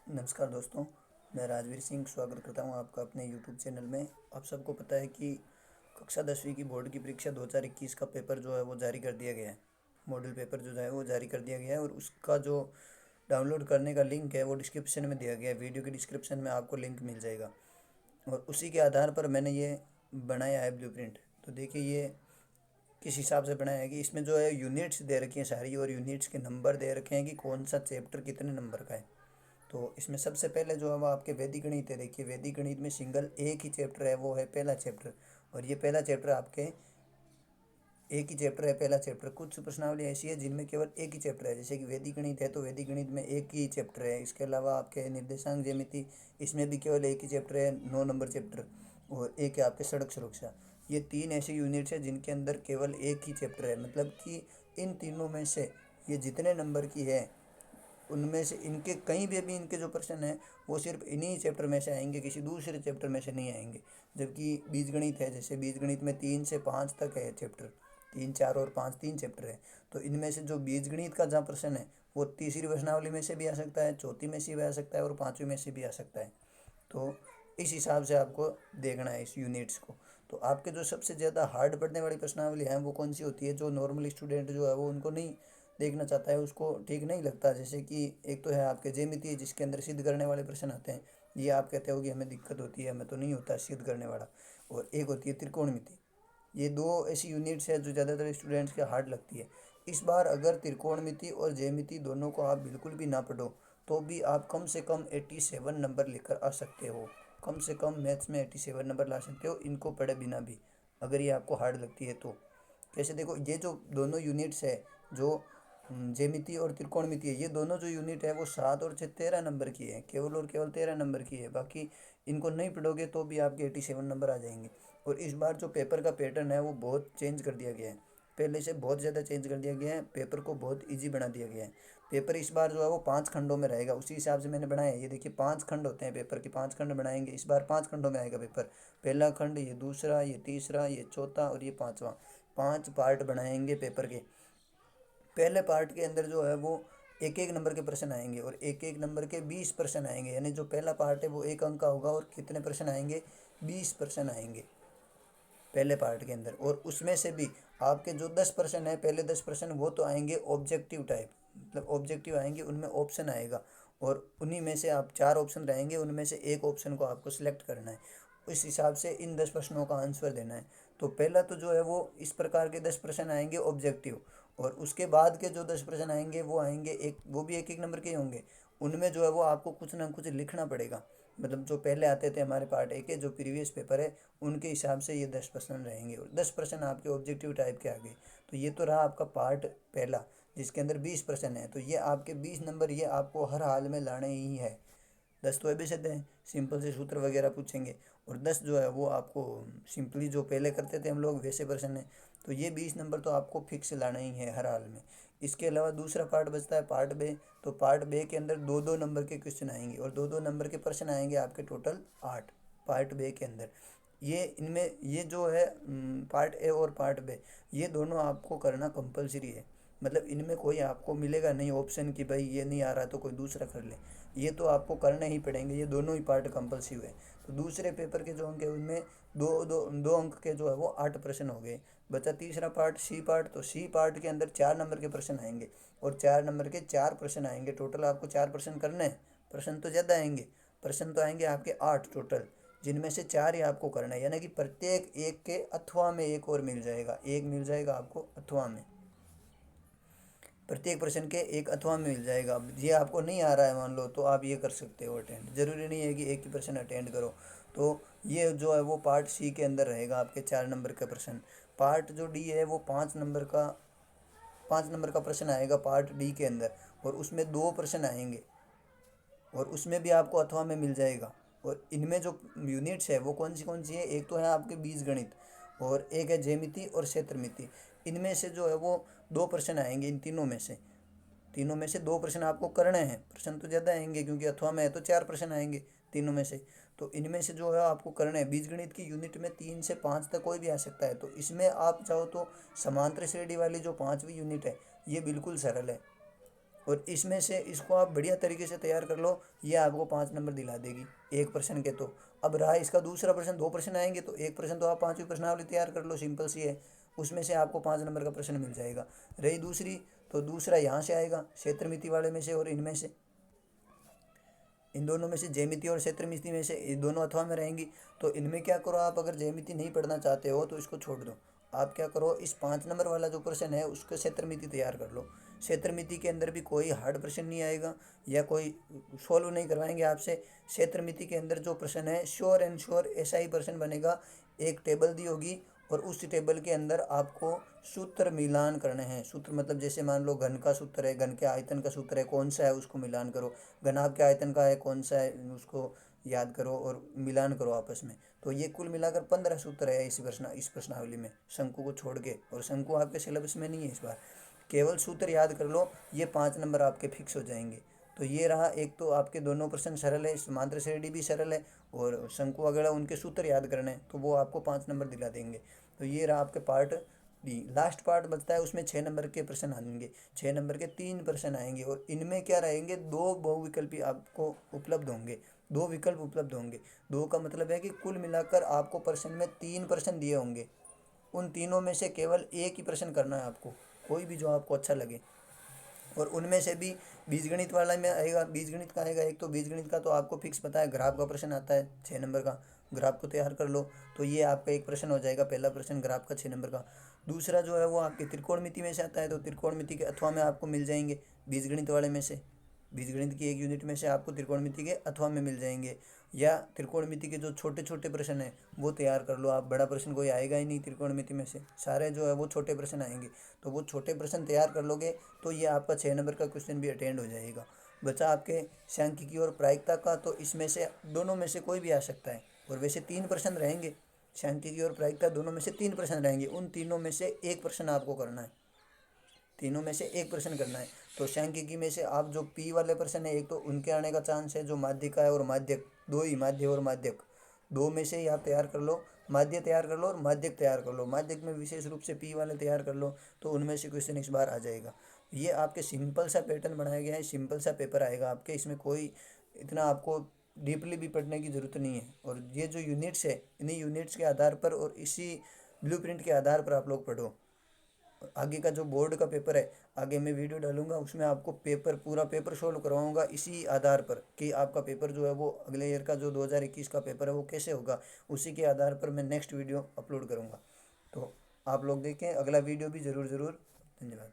नमस्कार दोस्तों, मैं राजवीर सिंह स्वागत करता हूं आपका अपने यूट्यूब चैनल में। आप सबको पता है कि कक्षा 10वीं की बोर्ड की परीक्षा 2021 का पेपर जो है वो जारी कर दिया गया है। मॉडल पेपर जो है वो जारी कर दिया गया है और उसका जो डाउनलोड करने का लिंक है वो डिस्क्रिप्शन में दिया गया है। वीडियो के डिस्क्रिप्शन में आपको लिंक मिल जाएगा और उसी के आधार पर मैंने ये बनाया है ब्लूप्रिंट। तो देखिए ये किस हिसाब से बनाया है कि इसमें जो है यूनिट्स दे रखी हैं सारी और यूनिट्स के नंबर दे रखे हैं कि कौन सा चैप्टर कितने नंबर का है। तो इसमें सबसे पहले जो है वो आपके वैदिक गणित है। देखिए वैदिक गणित में सिंगल एक ही चैप्टर है, वो है पहला चैप्टर। और ये पहला चैप्टर आपके एक ही चैप्टर है, पहला चैप्टर। कुछ प्रश्नावली ऐसी है जिनमें केवल एक ही चैप्टर है, जैसे कि वैदिक गणित है तो वैदिक गणित में एक ही चैप्टर है। इसके अलावा आपके निर्देशांक ज्यामिति, इसमें भी केवल एक ही चैप्टर है, 9 नंबर चैप्टर। और एक है आपके सड़क सुरक्षा। ये तीन ऐसे यूनिट्स हैं जिनके अंदर केवल एक ही चैप्टर है, मतलब कि इन तीनों में से ये जितने नंबर की है उनमें से इनके कहीं भी अभी इनके जो प्रश्न हैं वो सिर्फ इन्हीं चैप्टर में से आएंगे, किसी दूसरे चैप्टर में से नहीं आएंगे। जबकि बीजगणित है, जैसे बीजगणित में 3 से 5 तक है चैप्टर, 3, 4 और 5 तीन चैप्टर है। तो इनमें से जो बीजगणित का जहाँ प्रश्न है वो तीसरी प्रश्नावली में से भी आ सकता है, चौथी में से भी आ सकता है और पाँचवीं में से भी आ सकता है। तो इस हिसाब से आपको देखना है इस यूनिट्स को। तो आपके जो सबसे ज़्यादा हार्ड पड़ने वाली प्रश्नावली है वो कौन सी होती है, जो नॉर्मल स्टूडेंट जो है वो उनको नहीं देखना चाहता है, उसको ठीक नहीं लगता। जैसे कि एक तो है आपके ज्यामिति, जिसके अंदर सिद्ध करने वाले प्रश्न आते हैं। ये आप कहते हो कि हमें दिक्कत होती है, हमें तो नहीं होता सिद्ध करने वाला। और एक होती है त्रिकोणमिति। ये दो ऐसी यूनिट्स है जो ज़्यादातर स्टूडेंट्स के हार्ड लगती है। इस बार अगर त्रिकोणमिति और ज्यामिति दोनों को आप बिल्कुल भी ना पढ़ो तो भी आप कम से कम 87 नंबर लेकर आ सकते हो। कम से कम मैथ्स में 87 नंबर ला सकते हो, इनको पढ़े बिना भी, अगर ये आपको हार्ड लगती है तो। कैसे, देखो ये जो दोनों यूनिट्स है, जो ज्यामिति और त्रिकोणमिति है, ये दोनों जो यूनिट है वो 7 और 6 13 नंबर की है, केवल और केवल 13 नंबर की है। बाकी इनको नहीं पढ़ोगे तो भी आपके 87 नंबर आ जाएंगे। और इस बार जो पेपर का पैटर्न है वो बहुत चेंज कर दिया गया है, पहले से बहुत ज़्यादा चेंज कर दिया गया है। पेपर को बहुत इजी बना दिया गया है। पेपर इस बार जो है वो 5 खंडों में रहेगा, उसी हिसाब से मैंने बनाया है। ये देखिए 5 खंड होते हैं पेपर के, 5 खंड बनाएंगे। इस बार 5 खंडों में आएगा पेपर। पहला खंड, ये दूसरा, ये तीसरा, ये चौथा और ये पाँचवा। 5 पार्ट बनाएंगे पेपर के। पहले पार्ट के अंदर जो है वो एक एक नंबर के प्रश्न आएंगे और एक एक नंबर के 20 प्रश्न आएंगे। यानी जो पहला पार्ट है वो 1 अंक का होगा और कितने प्रश्न आएंगे, 20 प्रश्न आएंगे पहले पार्ट के अंदर। और उसमें से भी आपके जो 10 प्रश्न है, पहले 10 प्रश्न वो तो आएंगे ऑब्जेक्टिव टाइप, मतलब ऑब्जेक्टिव आएंगे, उनमें ऑप्शन आएगा। और उन्हीं में से आप 4 ऑप्शन रहेंगे, उनमें से एक ऑप्शन को आपको सिलेक्ट करना है। इस हिसाब से इन 10 प्रश्नों का आंसर देना है। तो पहला तो जो है वो इस प्रकार के 10 प्रश्न आएंगे ऑब्जेक्टिव। और उसके बाद के जो 10 प्रश्न आएंगे वो आएंगे एक, वो भी एक एक नंबर के ही होंगे। उनमें जो है वो आपको कुछ ना कुछ लिखना पड़ेगा। मतलब जो पहले आते थे हमारे पार्ट ए के, जो प्रीवियस पेपर है, उनके हिसाब से ये 10 प्रश्न रहेंगे और 10 प्रश्न आपके ऑब्जेक्टिव टाइप के आ गए। तो ये तो रहा आपका पार्ट पहला, जिसके अंदर 20 प्रश्न है। तो ये आपके 20 नंबर ये आपको हर हाल में लाने ही है। 10 तो अभी से दें, सिंपल से सूत्र वगैरह पूछेंगे। और 10 जो है वो आपको सिंपली जो पहले करते थे हम लोग वैसे प्रश्न है। तो ये 20 नंबर तो आपको फिक्स लाना ही है हर हाल में। इसके अलावा दूसरा पार्ट बचता है पार्ट बे। तो पार्ट बे के अंदर 2 2 नंबर के क्वेश्चन आएंगे और 2 2 नंबर के प्रश्न आएंगे आपके टोटल 8 पार्ट बे के अंदर। ये इनमें ये जो है पार्ट ए और पार्ट बे, ये दोनों आपको करना कंपलसरी है। मतलब इनमें कोई आपको मिलेगा नहीं ऑप्शन कि भाई ये नहीं आ रहा तो कोई दूसरा कर ले। ये तो आपको करने ही पड़ेंगे, ये दोनों ही पार्ट कंपलसरी हुए। तो दूसरे पेपर के जो अंक है उनमें दो दो दो अंक के जो है वो 8 प्रश्न हो गए। बचा तीसरा पार्ट सी पार्ट। तो सी पार्ट के अंदर 4 नंबर के प्रश्न आएंगे और 4 नंबर के 4 प्रश्न आएंगे। टोटल आपको 4 प्रश्न करने हैं। प्रश्न तो ज़्यादा आएंगे, प्रश्न तो आएंगे आपके 8 टोटल, जिनमें से 4 ही आपको करना है। यानी कि प्रत्येक एक के अथवा में एक और मिल जाएगा, एक मिल जाएगा आपको अथवा में। प्रत्येक प्रश्न के एक अथवा में मिल जाएगा। अब ये आपको नहीं आ रहा है मान लो, तो आप ये कर सकते हो अटेंड, ज़रूरी नहीं है कि एक ही प्रश्न अटेंड करो। तो ये जो है वो पार्ट सी के अंदर रहेगा आपके 4 नंबर का प्रश्न। पार्ट जो डी है वो 5 नंबर का प्रश्न आएगा पार्ट डी के अंदर। और उसमें 2 प्रश्न आएंगे और उसमें भी आपको अथवा में मिल जाएगा। और इनमें जो यूनिट्स है वो कौन सी है, एक तो है आपके बीजगणित और एक है ज्यामिति और क्षेत्रमिति। इनमें से जो है वो 2 प्रश्न आएंगे। इन तीनों में से 2 प्रश्न आपको करने हैं। प्रश्न तो ज़्यादा आएंगे क्योंकि अथवा में है तो 4 प्रश्न आएंगे तीनों में से। तो इनमें से जो है आपको करना है। बीजगणित की यूनिट में 3 से 5 तक कोई भी आ सकता है। तो इसमें आप चाहो तो समांतर श्रेणी वाली जो 5वीं यूनिट है ये बिल्कुल सरल है। और इसमें से इसको आप बढ़िया तरीके से तैयार कर लो, ये आपको 5 नंबर दिला देगी एक प्रश्न के। तो अब रहा इसका दूसरा प्रश्न, 2 प्रश्न आएंगे तो एक प्रश्न तो आप 5वीं प्रश्नावली तैयार कर लो, सिंपल सी है, उसमें से आपको 5 नंबर का प्रश्न मिल जाएगा। रही दूसरी, तो दूसरा यहाँ से आएगा क्षेत्र मिति वाले में से और इनमें से, इन दोनों में से ज्यामिति और क्षेत्र मिति में से ये दोनों अथवा में रहेंगी। तो इनमें क्या करो आप, अगर ज्यामिति नहीं पढ़ना चाहते हो तो इसको छोड़ दो। आप क्या करो, इस 5 नंबर वाला जो प्रश्न है उसका क्षेत्र मिति तैयार कर लो। क्षेत्र मिति के अंदर भी कोई हार्ड प्रश्न नहीं आएगा या कोई सोल्व नहीं करवाएंगे आपसे। क्षेत्र मिति के अंदर जो प्रश्न है श्योर एंड श्योर ऐसा ही प्रश्न बनेगा। एक टेबल दी होगी और उस टेबल के अंदर आपको सूत्र मिलान करने हैं। सूत्र मतलब जैसे मान लो घन का सूत्र है, घन के आयतन का सूत्र है, कौन सा है उसको मिलान करो। घनाभ के आयतन का है, कौन सा है उसको याद करो और मिलान करो आपस में। तो ये कुल मिलाकर 15 सूत्र है इस प्रश्नावली में, शंकु को छोड़ के। और शंकु आपके सिलेबस में नहीं है इस बार, केवल सूत्र याद कर लो, ये 5 नंबर आपके फिक्स हो जाएंगे। तो ये रहा, एक तो आपके दोनों प्रश्न सरल है, समांतर श्रेणी भी सरल है, और शंकु वगैरह उनके सूत्र याद करने हैं तो वो आपको 5 नंबर दिला देंगे। तो ये रहा आपके पार्ट डी। लास्ट पार्ट बचता है, उसमें 6 नंबर के प्रश्न आएंगे, 6 नंबर के 3 प्रश्न आएंगे। और इनमें क्या रहेंगे, 2 बहुविकल्पी आपको उपलब्ध होंगे, 2 विकल्प उपलब्ध होंगे। 2 का मतलब है कि कुल मिलाकर आपको प्रश्न में 3 प्रश्न दिए होंगे, उन तीनों में से केवल एक ही प्रश्न करना है आपको, कोई भी जो आपको अच्छा लगे। और उनमें से भी बीजगणित वाला में आएगा, बीजगणित का आएगा एक, तो बीजगणित का तो आपको फिक्स पता है, ग्राफ का प्रश्न आता है 6 नंबर का, ग्राफ को तैयार कर लो। तो ये आपका एक प्रश्न हो जाएगा, पहला प्रश्न ग्राफ का 6 नंबर का। दूसरा जो है वो आपके त्रिकोणमिति में से आता है, तो त्रिकोणमिति के अथवा में आपको मिल जाएंगे बीजगणित वाले में से, बीजगणित की एक यूनिट में से आपको त्रिकोणमिति के अथवा में मिल जाएंगे। या त्रिकोणमिति के जो छोटे छोटे प्रश्न हैं वो तैयार कर लो आप, बड़ा प्रश्न कोई आएगा ही नहीं त्रिकोणमिति में से, सारे जो है वो छोटे प्रश्न आएंगे। तो वो छोटे प्रश्न तैयार कर लोगे तो ये आपका 6 नंबर का क्वेश्चन भी अटेंड हो जाएगा। बचा आपके सांख्यिकी और प्रायिकता का, तो इसमें से दोनों में से कोई भी आ सकता है। और वैसे 3 प्रश्न रहेंगे, सांख्यिकी और प्रायिकता दोनों में से 3 प्रश्न रहेंगे, उन तीनों में से एक प्रश्न आपको करना है, तीनों में से एक प्रश्न करना है। तो सांख्यिकी में से आप जो पी वाले प्रश्न है एक, तो उनके आने का चांस है, जो माध्य का है और माध्यक, दो ही, माध्य और माध्यक, दो में से ही आप तैयार कर लो, माध्य तैयार कर लो और माध्यक तैयार कर लो। माध्यक में विशेष रूप से पी वाले तैयार कर लो, तो उनमें से क्वेश्चन इस बार आ जाएगा। ये आपके सिंपल सा पैटर्न बनाया गया है, सिंपल सा पेपर आएगा आपके, इसमें कोई इतना आपको डीपली भी पढ़ने की ज़रूरत नहीं है। और ये जो यूनिट्स है, इन्हीं यूनिट्स के आधार पर और इसी ब्लूप्रिंट के आधार पर आप लोग पढ़ो। आगे का जो बोर्ड का पेपर है, आगे मैं वीडियो डालूंगा, उसमें आपको पेपर, पूरा पेपर सोल्व करवाऊंगा इसी आधार पर कि आपका पेपर जो है वो अगले ईयर का जो 2021 का पेपर है वो कैसे होगा, उसी के आधार पर मैं नेक्स्ट वीडियो अपलोड करूंगा। तो आप लोग देखें अगला वीडियो भी ज़रूर ज़रूर। धन्यवाद।